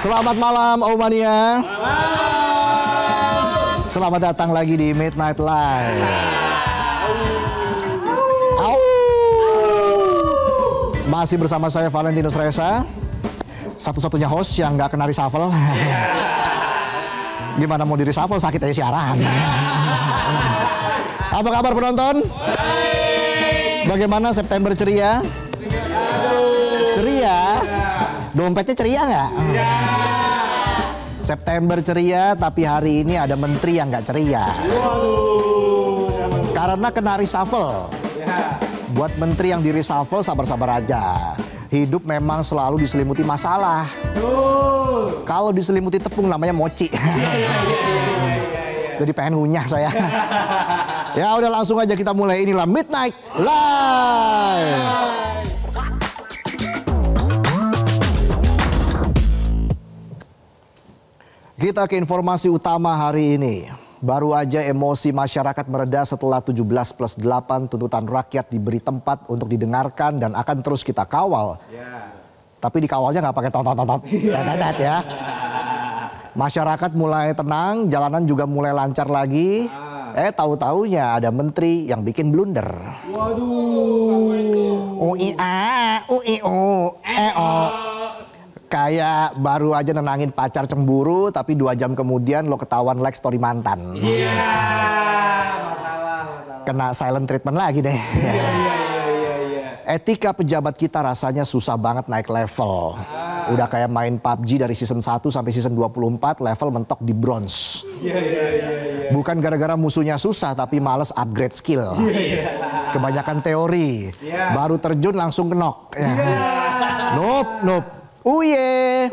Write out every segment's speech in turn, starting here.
Selamat malam Omania. Selamat datang lagi di Midnight Live. Masih bersama saya Valentinus Reza, satu-satunya host yang nggak kena reshuffle. Gimana mau di reshuffle, sakit aja siaran. Apa kabar penonton? Bagaimana September ceria? Ceria? Dompetnya ceria nggak? September ceria, tapi hari ini ada menteri yang nggak ceria. Karena kena reshuffle. Buat menteri yang di reshuffle, sabar-sabar aja. Hidup memang selalu diselimuti masalah. Kalau diselimuti tepung namanya mochi. Jadi pengen ngunyah saya. Ya udah langsung aja kita mulai, inilah Midnight Live. Kita ke informasi utama hari ini. Baru aja emosi masyarakat mereda setelah 17+8 tuntutan rakyat diberi tempat untuk didengarkan dan akan terus kita kawal. Tapi dikawalnya nggak pakai tonton-tonton ya. Masyarakat mulai tenang, jalanan juga mulai lancar lagi. Tahu-taunya ada menteri yang bikin blunder. Kayak baru aja nenangin pacar cemburu, tapi 2 jam kemudian lo ketahuan like story mantan. Masalah. Kena silent treatment lagi deh. Etika pejabat kita rasanya susah banget naik level. Udah kayak main PUBG dari season 1 sampai season 24, level mentok di bronze. Bukan gara-gara musuhnya susah, tapi males upgrade skill. Kebanyakan teori, baru terjun langsung kenok. Nope. Uye.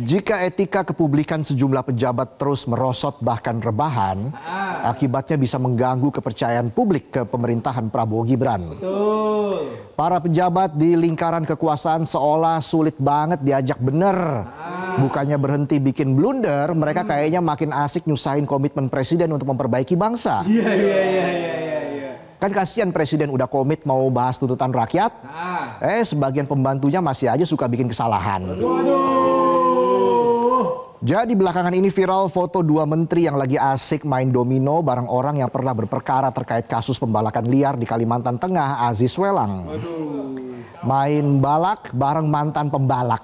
Jika etika kepublikan sejumlah pejabat terus merosot bahkan rebahan, akibatnya bisa mengganggu kepercayaan publik ke pemerintahan Prabowo Gibran. Para pejabat di lingkaran kekuasaan seolah sulit banget diajak bener. Bukannya berhenti bikin blunder, mereka kayaknya makin asik nyusahin komitmen presiden untuk memperbaiki bangsa. Kan kasihan presiden udah komit mau bahas tuntutan rakyat, sebagian pembantunya masih aja suka bikin kesalahan. Jadi belakangan ini viral foto 2 menteri yang lagi asik main domino bareng orang yang pernah berperkara terkait kasus pembalakan liar di Kalimantan Tengah, Aziz Welang. Main balak bareng mantan pembalak.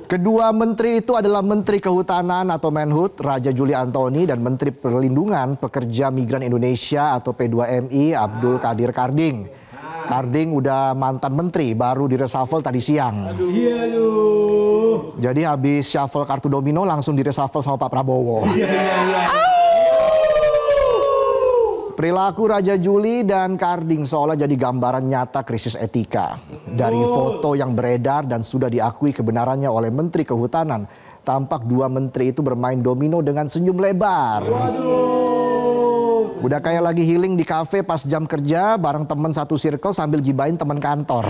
Kedua menteri itu adalah Menteri Kehutanan atau Menhut Raja Juli Antoni dan Menteri Perlindungan Pekerja Migran Indonesia atau P2MI Abdul Qadir Karding. Karding udah mantan menteri, baru di reshuffle tadi siang. Jadi habis shuffle kartu domino langsung di reshuffle sama Pak Prabowo. Perilaku Raja Juli dan Karding seolah jadi gambaran nyata krisis etika. Dari foto yang beredar dan sudah diakui kebenarannya oleh Menteri Kehutanan, tampak 2 menteri itu bermain domino dengan senyum lebar. Udah kayak lagi healing di kafe pas jam kerja bareng temen satu circle sambil gibahin temen kantor.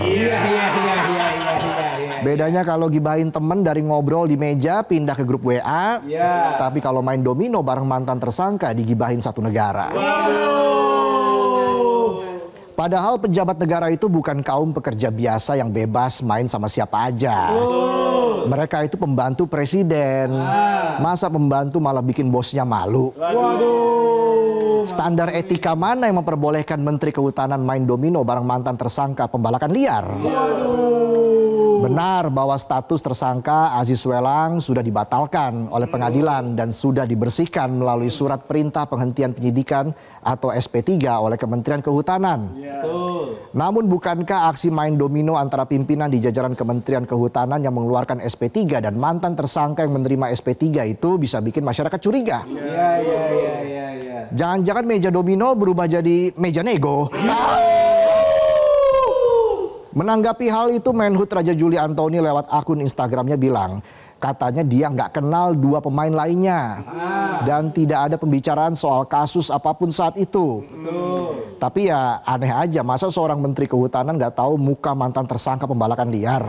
Bedanya kalau gibahin temen dari ngobrol di meja pindah ke grup WA. Tapi kalau main domino bareng mantan tersangka digibahin satu negara. Padahal pejabat negara itu bukan kaum pekerja biasa yang bebas main sama siapa aja. Mereka itu pembantu presiden. Masa pembantu malah bikin bosnya malu? Standar etika mana yang memperbolehkan Menteri Kehutanan main domino bareng mantan tersangka pembalakan liar? Benar bahwa status tersangka Aziz Welang sudah dibatalkan oleh pengadilan dan sudah dibersihkan melalui surat perintah penghentian penyidikan atau SP3 oleh Kementerian Kehutanan. Namun bukankah aksi main domino antara pimpinan di jajaran Kementerian Kehutanan yang mengeluarkan SP3 dan mantan tersangka yang menerima SP3 itu bisa bikin masyarakat curiga? Jangan-jangan meja domino berubah jadi meja nego. Menanggapi hal itu, Menhut Raja Juli Antoni lewat akun Instagramnya bilang, katanya dia nggak kenal 2 pemain lainnya. Dan tidak ada pembicaraan soal kasus apapun saat itu. Tapi ya aneh aja, masa seorang Menteri Kehutanan nggak tahu muka mantan tersangka pembalakan liar?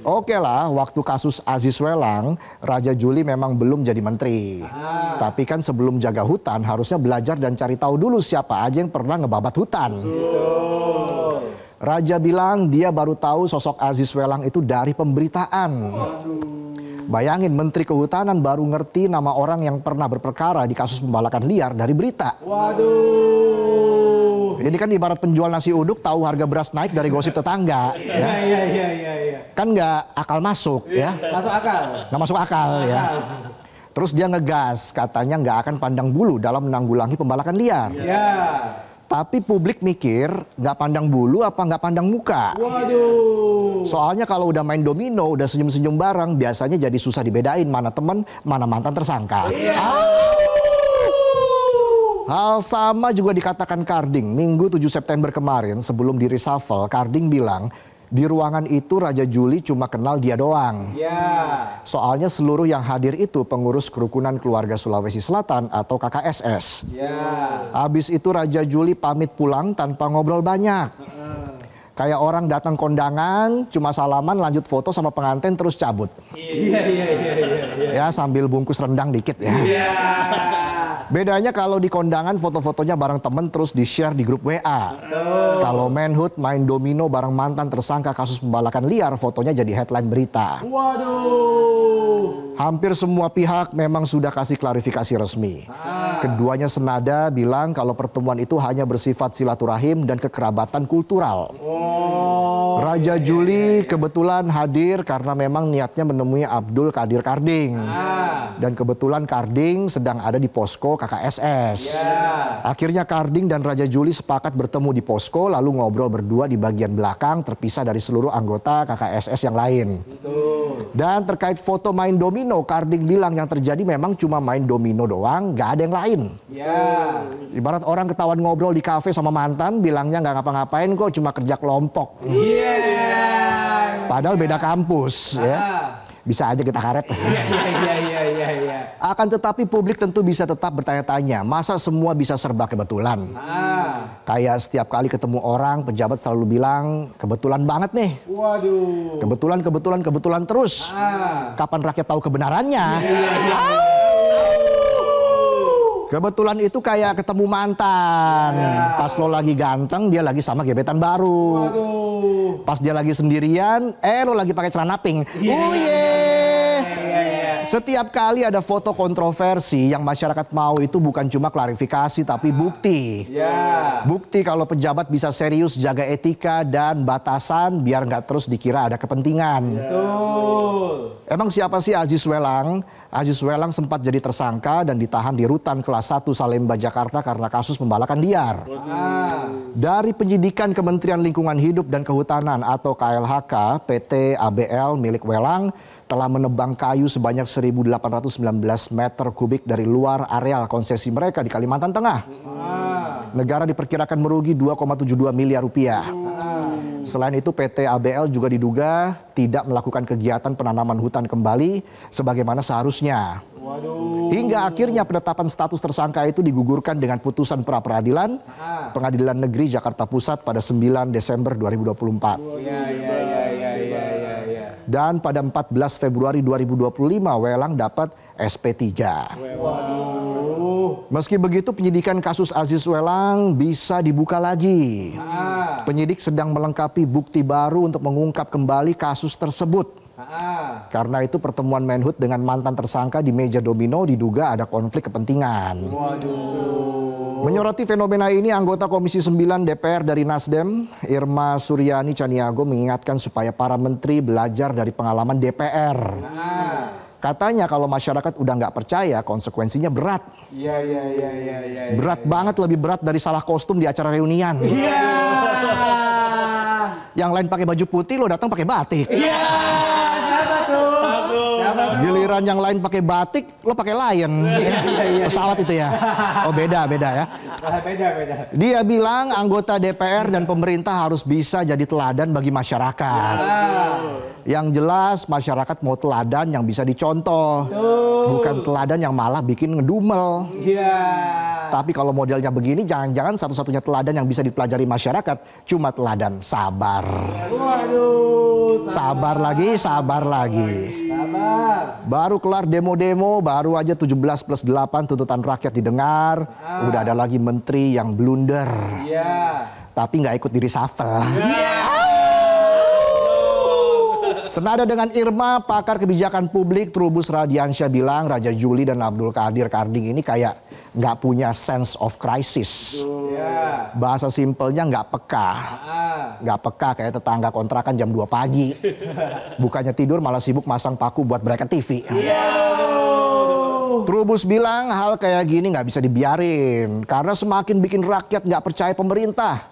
Oke lah, waktu kasus Aziz Welang, Raja Juli memang belum jadi menteri. Tapi kan sebelum jaga hutan harusnya belajar dan cari tahu dulu siapa aja yang pernah ngebabat hutan. Raja bilang dia baru tahu sosok Aziz Welang itu dari pemberitaan. Bayangin, Menteri Kehutanan baru ngerti nama orang yang pernah berperkara di kasus pembalakan liar dari berita. Waduh. Ini kan ibarat penjual nasi uduk tahu harga beras naik dari gosip tetangga. Ya. Iya. Kan nggak akal masuk ya. Masuk akal. Nggak masuk akal ya. Terus dia ngegas, katanya nggak akan pandang bulu dalam menanggulangi pembalakan liar. Ya. Tapi publik mikir nggak pandang bulu apa nggak pandang muka. Waduh. Soalnya kalau udah main domino, udah senyum-senyum bareng, biasanya jadi susah dibedain mana temen, mana mantan tersangka. Hal sama juga dikatakan Karding. Minggu 7 September kemarin sebelum di reshuffle, Karding bilang di ruangan itu Raja Juli cuma kenal dia doang. Ya. Soalnya seluruh yang hadir itu pengurus Kerukunan Keluarga Sulawesi Selatan atau KKSS. Ya. Habis itu Raja Juli pamit pulang tanpa ngobrol banyak. Kayak orang datang kondangan, cuma salaman, lanjut foto sama pengantin terus cabut. Iya. Ya sambil bungkus rendang dikit ya. Iya. Bedanya kalau di kondangan foto-fotonya bareng temen terus di-share di grup WA. Kalau Manhood main domino bareng mantan tersangka kasus pembalakan liar, fotonya jadi headline berita. Waduh. Hampir semua pihak memang sudah kasih klarifikasi resmi. Keduanya senada bilang kalau pertemuan itu hanya bersifat silaturahim dan kekerabatan kultural. Raja Juli kebetulan hadir karena memang niatnya menemui Abdul Qadir Karding. Dan kebetulan Karding sedang ada di posko KKSS. Akhirnya Karding dan Raja Juli sepakat bertemu di posko lalu ngobrol berdua di bagian belakang terpisah dari seluruh anggota KKSS yang lain. Dan terkait foto main domino, Karding bilang yang terjadi memang cuma main domino doang, gak ada yang lain. Ibarat orang ketahuan ngobrol di kafe sama mantan, bilangnya nggak ngapa-ngapain kok, cuma kerja kelompok. Padahal beda kampus ya. Bisa aja kita karet. Iya. Akan tetapi publik tentu bisa tetap bertanya-tanya, masa semua bisa serba kebetulan? Kayak setiap kali ketemu orang, pejabat selalu bilang, kebetulan banget nih. Waduh. Kebetulan terus. Kapan rakyat tahu kebenarannya? Kebetulan itu kayak ketemu mantan. Pas lo lagi ganteng, dia lagi sama gebetan baru. Pas dia lagi sendirian, lo lagi pakai celana pink. Setiap kali ada foto kontroversi yang masyarakat mau itu bukan cuma klarifikasi tapi bukti. Bukti kalau pejabat bisa serius jaga etika dan batasan biar nggak terus dikira ada kepentingan. Emang siapa sih Aziz Welang? Aziz Welang sempat jadi tersangka dan ditahan di Rutan Kelas 1 Salemba, Jakarta karena kasus pembalakan liar. Dari penyidikan Kementerian Lingkungan Hidup dan Kehutanan atau KLHK, PT ABL milik Welang telah menebang kayu sebanyak 1.819 meter kubik dari luar areal konsesi mereka di Kalimantan Tengah. Negara diperkirakan merugi 2,72 miliar rupiah. Selain itu PT ABL juga diduga tidak melakukan kegiatan penanaman hutan kembali sebagaimana seharusnya. Hingga akhirnya penetapan status tersangka itu digugurkan dengan putusan pra-peradilan Pengadilan Negeri Jakarta Pusat pada 9 Desember 2024. Dan pada 14 Februari 2025 Welang dapat SP3. Meski begitu penyidikan kasus Aziz Welang bisa dibuka lagi. Penyidik sedang melengkapi bukti baru untuk mengungkap kembali kasus tersebut. Karena itu pertemuan Manhood dengan mantan tersangka di meja domino diduga ada konflik kepentingan. Menyoroti fenomena ini, anggota Komisi 9 DPR dari Nasdem, Irma Suryani Caniago mengingatkan supaya para menteri belajar dari pengalaman DPR. Katanya kalau masyarakat udah nggak percaya, konsekuensinya berat. Berat banget, lebih berat dari salah kostum di acara reunian. Yang lain pakai baju putih, lo datang pakai batik. Siapa tuh? Giliran yang lain pakai batik, lo pakai Lion. Pesawat itu ya. Oh beda ya. Beda. Dia bilang anggota DPR dan pemerintah harus bisa jadi teladan bagi masyarakat. Yang jelas masyarakat mau teladan yang bisa dicontoh. Bukan teladan yang malah bikin ngedumel. Tapi kalau modelnya begini, jangan-jangan satu-satunya teladan yang bisa dipelajari masyarakat cuma teladan sabar. Sabar lagi. Baru kelar demo-demo, baru aja 17+8 tuntutan rakyat didengar. Udah ada lagi menteri yang blunder. Tapi nggak ikut di reshuffle. Senada dengan Irma, pakar kebijakan publik Trubus Radiansyah bilang Raja Juli dan Abdul Qadir Karding ini kayak nggak punya sense of crisis. Bahasa simpelnya nggak peka. Nggak peka kayak tetangga kontrakan jam 2 pagi. Bukannya tidur malah sibuk masang paku buat bracket TV. Trubus bilang hal kayak gini nggak bisa dibiarin karena semakin bikin rakyat nggak percaya pemerintah.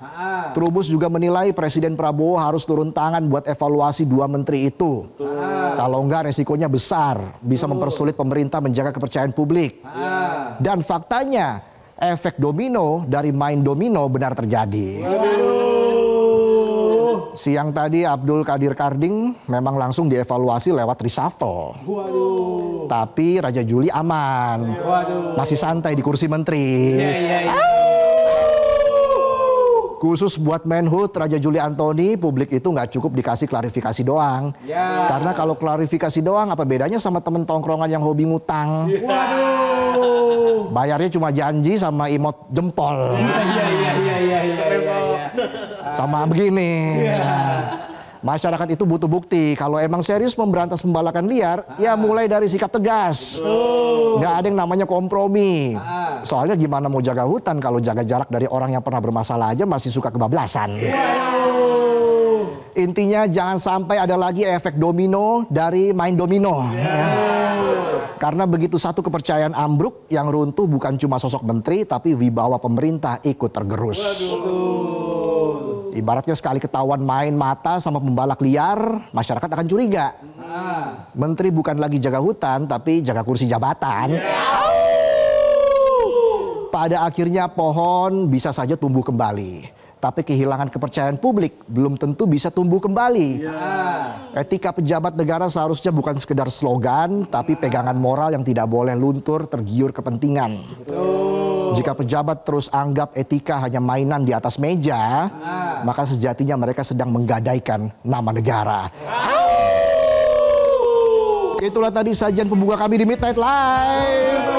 Trubus juga menilai Presiden Prabowo harus turun tangan buat evaluasi 2 menteri itu. Kalau enggak resikonya besar, bisa mempersulit pemerintah menjaga kepercayaan publik. Dan faktanya efek domino dari main domino benar terjadi. Siang tadi Abdul Qadir Karding memang langsung dievaluasi lewat reshuffle. Tapi Raja Juli aman. Masih santai di kursi menteri. Khusus buat Menhut Raja Juli Antoni, publik itu nggak cukup dikasih klarifikasi doang. Karena kalau klarifikasi doang apa bedanya sama temen tongkrongan yang hobi ngutang. Bayarnya cuma janji sama emot jempol. Sama begini. Masyarakat itu butuh bukti. Kalau emang serius memberantas pembalakan liar, ya mulai dari sikap tegas. Nggak ada yang namanya kompromi. Soalnya gimana mau jaga hutan kalau jaga jarak dari orang yang pernah bermasalah aja masih suka kebablasan. Intinya jangan sampai ada lagi efek domino dari main domino. Karena begitu satu kepercayaan ambruk, yang runtuh bukan cuma sosok menteri, tapi wibawa pemerintah ikut tergerus. Ibaratnya sekali ketahuan main mata sama pembalak liar, masyarakat akan curiga. Menteri bukan lagi jaga hutan, tapi jaga kursi jabatan. Pada akhirnya pohon bisa saja tumbuh kembali. Tapi kehilangan kepercayaan publik belum tentu bisa tumbuh kembali. Etika pejabat negara seharusnya bukan sekedar slogan, tapi pegangan moral yang tidak boleh luntur tergiur kepentingan. Jika pejabat terus anggap etika hanya mainan di atas meja, maka sejatinya mereka sedang menggadaikan nama negara. Itulah tadi sajian pembuka kami di Midnight Live.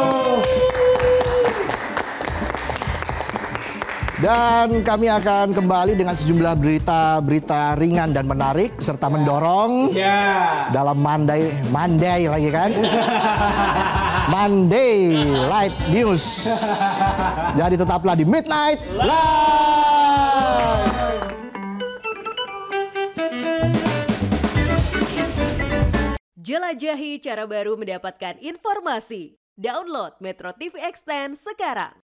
Dan kami akan kembali dengan sejumlah berita-berita ringan dan menarik serta mendorong dalam Monday lagi kan? Monday Light News. Jadi tetaplah di Midnight Live. Jelajahi cara baru mendapatkan informasi. Download Metro TV Extend sekarang.